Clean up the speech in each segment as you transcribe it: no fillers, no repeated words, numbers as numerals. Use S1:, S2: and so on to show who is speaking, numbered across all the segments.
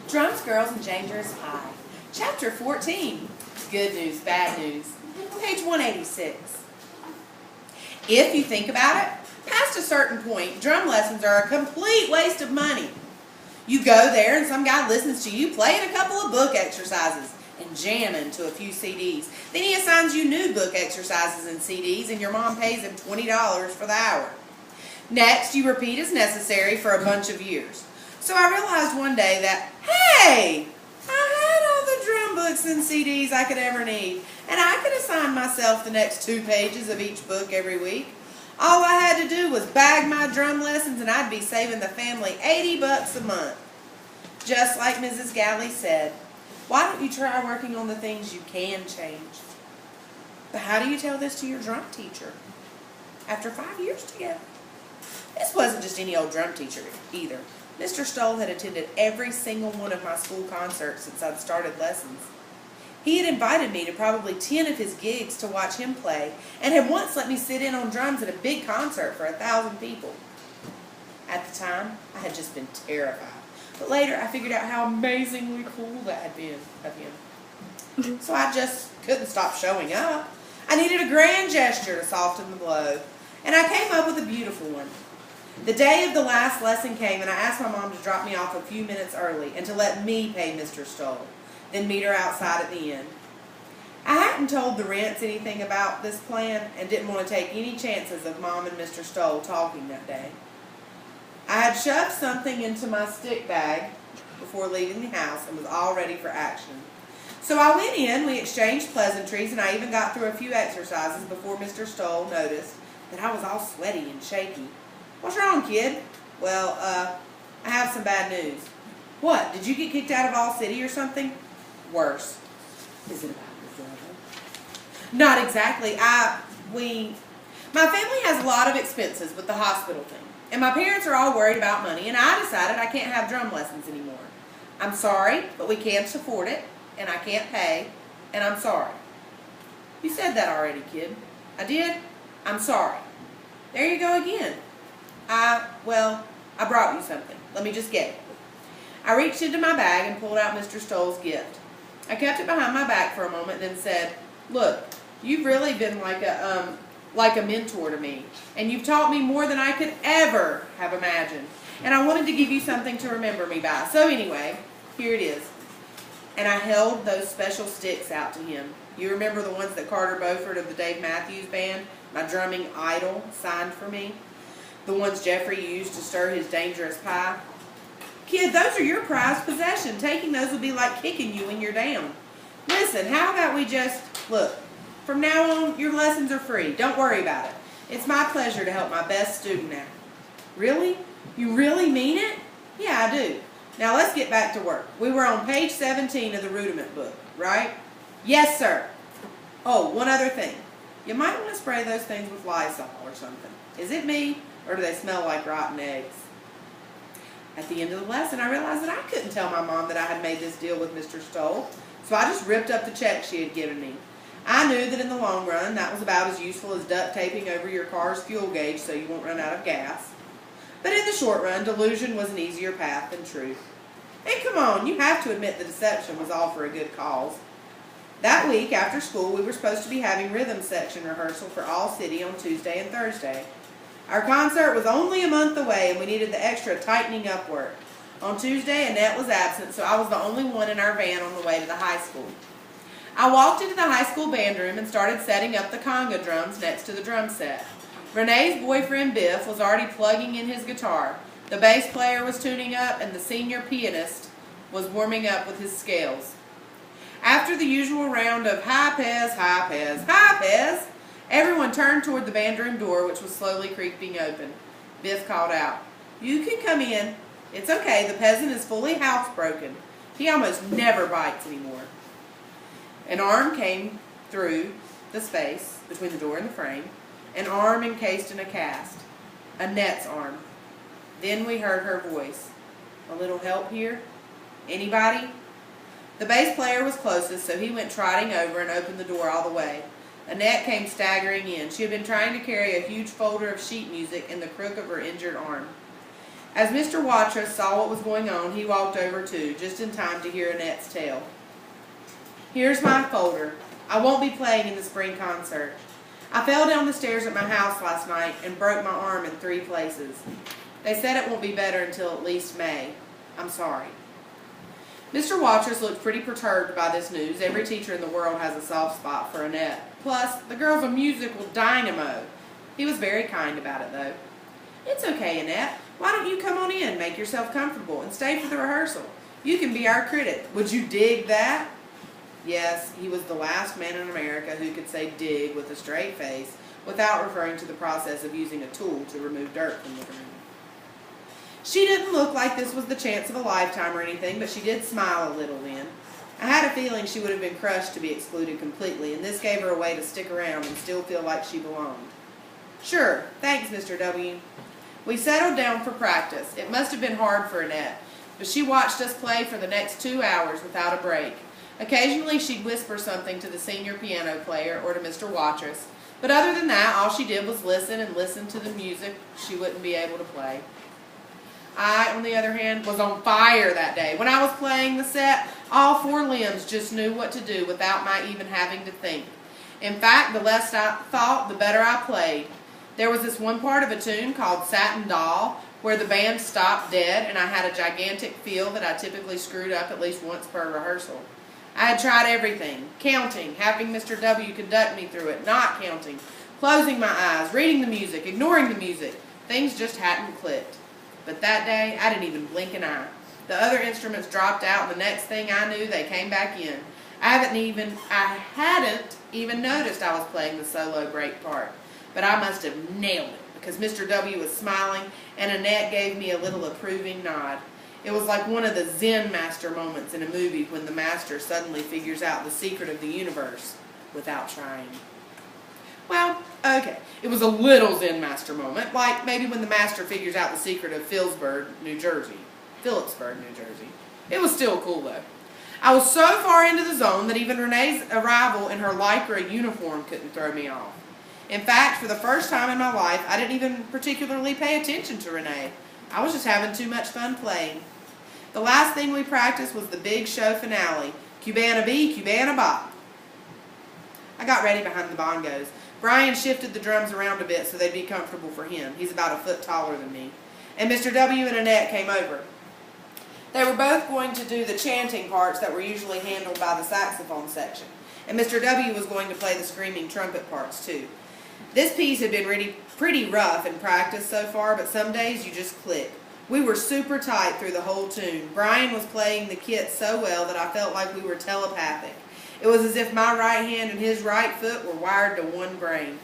S1: Drums, Girls, and Dangerous Pie. Chapter 14. Good news, bad news. Page 186. If you think about it, past a certain point, drum lessons are a complete waste of money. You go there and some guy listens to you playing a couple of book exercises and jamming to a few CDs. Then he assigns you new book exercises and CDs and your mom pays him $20 for the hour. Next, you repeat as necessary for a bunch of years. So I realized one day that, hey, I had all the drum books and CDs I could ever need, and I could assign myself the next 2 pages of each book every week. All I had to do was bag my drum lessons and I'd be saving the family $80 a month. Just like Mrs. Galley said, why don't you try working on the things you can change? But how do you tell this to your drum teacher after 5 years together? This wasn't just any old drum teacher either. Mr. Stoll had attended every single one of my school concerts since I'd started lessons. He had invited me to probably 10 of his gigs to watch him play, and had once let me sit in on drums at a big concert for 1,000 people. At the time, I had just been terrified. But later, I figured out how amazingly cool that had been of him. So I just couldn't stop showing up. I needed a grand gesture to soften the blow, and I came up with a beautiful one. The day of the last lesson came, and I asked my mom to drop me off a few minutes early and to let me pay Mr. Stoll, then meet her outside at the end. I hadn't told the Rents anything about this plan and didn't want to take any chances of Mom and Mr. Stoll talking that day. I had shoved something into my stick bag before leaving the house and was all ready for action. So I went in, we exchanged pleasantries, and I even got through a few exercises before Mr. Stoll noticed that I was all sweaty and shaky. "What's wrong, kid?" "Well, I have some bad news." "What, did you get kicked out of All City or something?" "Worse." "Is it about your brother?" "Not exactly. My family has a lot of expenses with the hospital thing, and my parents are all worried about money, and I decided I can't have drum lessons anymore. I'm sorry, but we can't afford it, and I can't pay, and I'm sorry." "You said that already, kid." "I did? I'm sorry." "There you go again." I brought you something. Let me just get it." I reached into my bag and pulled out Mr. Stoll's gift. I kept it behind my back for a moment and then said, "Look, you've really been like a mentor to me, and you've taught me more than I could ever have imagined, and I wanted to give you something to remember me by. So anyway, here it is." And I held those special sticks out to him. You remember the ones that Carter Beauford of the Dave Matthews Band, my drumming idol, signed for me? The ones Jeffrey used to stir his dangerous pie? "Kid, those are your prized possession. Taking those would be like kicking you when you're down. Listen, how about we just, look, from now on, your lessons are free. Don't worry about it. It's my pleasure to help my best student out." "Really? You really mean it?" "Yeah, I do. Now let's get back to work. We were on page 17 of the rudiment book, right?" "Yes, sir." "Oh, one other thing. You might want to spray those things with Lysol or something. Is it me, or do they smell like rotten eggs?" At the end of the lesson, I realized that I couldn't tell my mom that I had made this deal with Mr. Stoll, so I just ripped up the check she had given me. I knew that in the long run, that was about as useful as duct taping over your car's fuel gauge so you won't run out of gas. But in the short run, delusion was an easier path than truth. And come on, you have to admit the deception was all for a good cause. That week, after school, we were supposed to be having rhythm section rehearsal for All City on Tuesday and Thursday. Our concert was only a month away, and we needed the extra tightening up work. On Tuesday, Annette was absent, so I was the only one in our van on the way to the high school. I walked into the high school band room and started setting up the conga drums next to the drum set. Renee's boyfriend, Biff, was already plugging in his guitar. The bass player was tuning up, and the senior pianist was warming up with his scales. After the usual round of "Hi, Pez, hi, Pez, hi, Pez," everyone turned toward the band room door, which was slowly creaking open. Biff called out, "You can come in. It's okay, the peasant is fully housebroken. He almost never bites anymore." An arm came through the space between the door and the frame, an arm encased in a cast. Annette's arm. Then we heard her voice. "A little help here? Anybody?" The bass player was closest, so he went trotting over and opened the door all the way. Annette came staggering in. She had been trying to carry a huge folder of sheet music in the crook of her injured arm. As Mr. Watrous saw what was going on, he walked over too, just in time to hear Annette's tale. "Here's my folder. I won't be playing in the spring concert. I fell down the stairs at my house last night and broke my arm in 3 places. They said it won't be better until at least May. I'm sorry." Mr. Watrous looked pretty perturbed by this news. Every teacher in the world has a soft spot for Annette. Plus, the girl's a musical dynamo. He was very kind about it, though. "It's okay, Annette. Why don't you come on in, make yourself comfortable, and stay for the rehearsal? You can be our critic. Would you dig that?" Yes, he was the last man in America who could say dig with a straight face without referring to the process of using a tool to remove dirt from the room. She didn't look like this was the chance of a lifetime or anything, but she did smile a little then. I had a feeling she would have been crushed to be excluded completely, and this gave her a way to stick around and still feel like she belonged. "Sure, thanks, Mr. W." We settled down for practice. It must have been hard for Annette, but she watched us play for the next 2 hours without a break. Occasionally she'd whisper something to the senior piano player or to Mr. Watrous, but other than that, all she did was listen and listen to the music she wouldn't be able to play. I, on the other hand, was on fire that day. When I was playing the set, all 4 limbs just knew what to do without my even having to think. In fact, the less I thought, the better I played. There was this one part of a tune called Satin Doll where the band stopped dead and I had a gigantic feel that I typically screwed up at least once per rehearsal. I had tried everything: counting, having Mr. W. conduct me through it, not counting, closing my eyes, reading the music, ignoring the music. Things just hadn't clicked. But that day, I didn't even blink an eye. The other instruments dropped out, and the next thing I knew, they came back in. I hadn't even noticed I was playing the solo break part. But I must have nailed it, because Mr. W. was smiling, and Annette gave me a little approving nod. It was like one of the Zen master moments in a movie when the master suddenly figures out the secret of the universe without trying. Well, okay, it was a little Zen master moment, like maybe when the master figures out the secret of Phillipsburg, New Jersey. It was still cool, though. I was so far into the zone that even Renee's arrival in her Lycra uniform couldn't throw me off. In fact, for the first time in my life, I didn't even particularly pay attention to Renee. I was just having too much fun playing. The last thing we practiced was the big show finale, Cubana B, Cubana Bop. I got ready behind the bongos. Brian shifted the drums around a bit so they'd be comfortable for him. He's about a foot taller than me. And Mr. W. and Annette came over. They were both going to do the chanting parts that were usually handled by the saxophone section. And Mr. W. was going to play the screaming trumpet parts too. This piece had been pretty rough in practice so far, but some days you just click. We were super tight through the whole tune. Brian was playing the kit so well that I felt like we were telepathic. It was as if my right hand and his right foot were wired to one brain.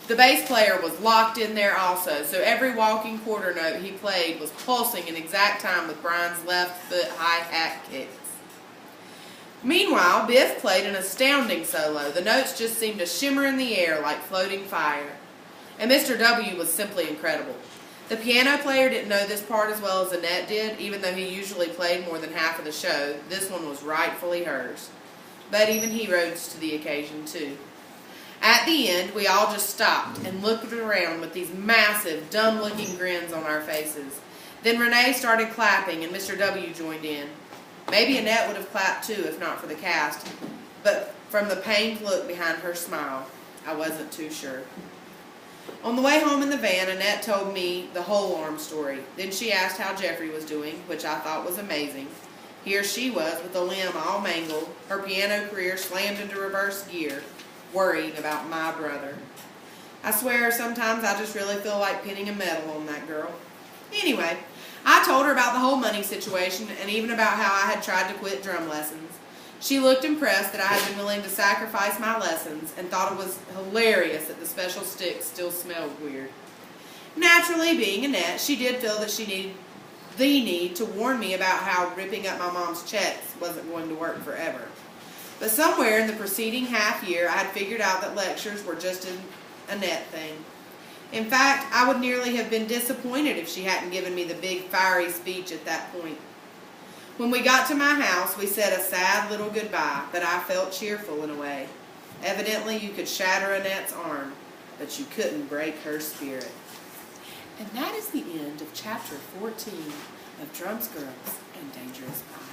S1: The bass player was locked in there also, so every walking quarter note he played was pulsing in exact time with Brian's left foot hi-hat kicks. Meanwhile, Biff played an astounding solo. The notes just seemed to shimmer in the air like floating fire. And Mr. W. was simply incredible. The piano player didn't know this part as well as Annette did, even though he usually played more than half of the show. This one was rightfully hers. But even he rose to the occasion too. At the end, we all just stopped and looked around with these massive, dumb-looking grins on our faces. Then Renee started clapping and Mr. W. joined in. Maybe Annette would have clapped too if not for the cast, but from the pained look behind her smile, I wasn't too sure. On the way home in the van, Annette told me the whole arm story. Then she asked how Jeffrey was doing, which I thought was amazing. Here she was with a limb all mangled, her piano career slammed into reverse gear, worrying about my brother. I swear sometimes I just really feel like pinning a medal on that girl. Anyway, I told her about the whole money situation and even about how I had tried to quit drum lessons. She looked impressed that I had been willing to sacrifice my lessons and thought it was hilarious that the special sticks still smelled weird. Naturally, being Annette, she did feel that she needed the need to warn me about how ripping up my mom's checks wasn't going to work forever. But somewhere in the preceding half year, I had figured out that lectures were just an Annette thing. In fact, I would nearly have been disappointed if she hadn't given me the big fiery speech at that point. When we got to my house, we said a sad little goodbye, but I felt cheerful in a way. Evidently, you could shatter Annette's arm, but you couldn't break her spirit. And that is the end of chapter 14 of Drums, Girls, and Dangerous Pie.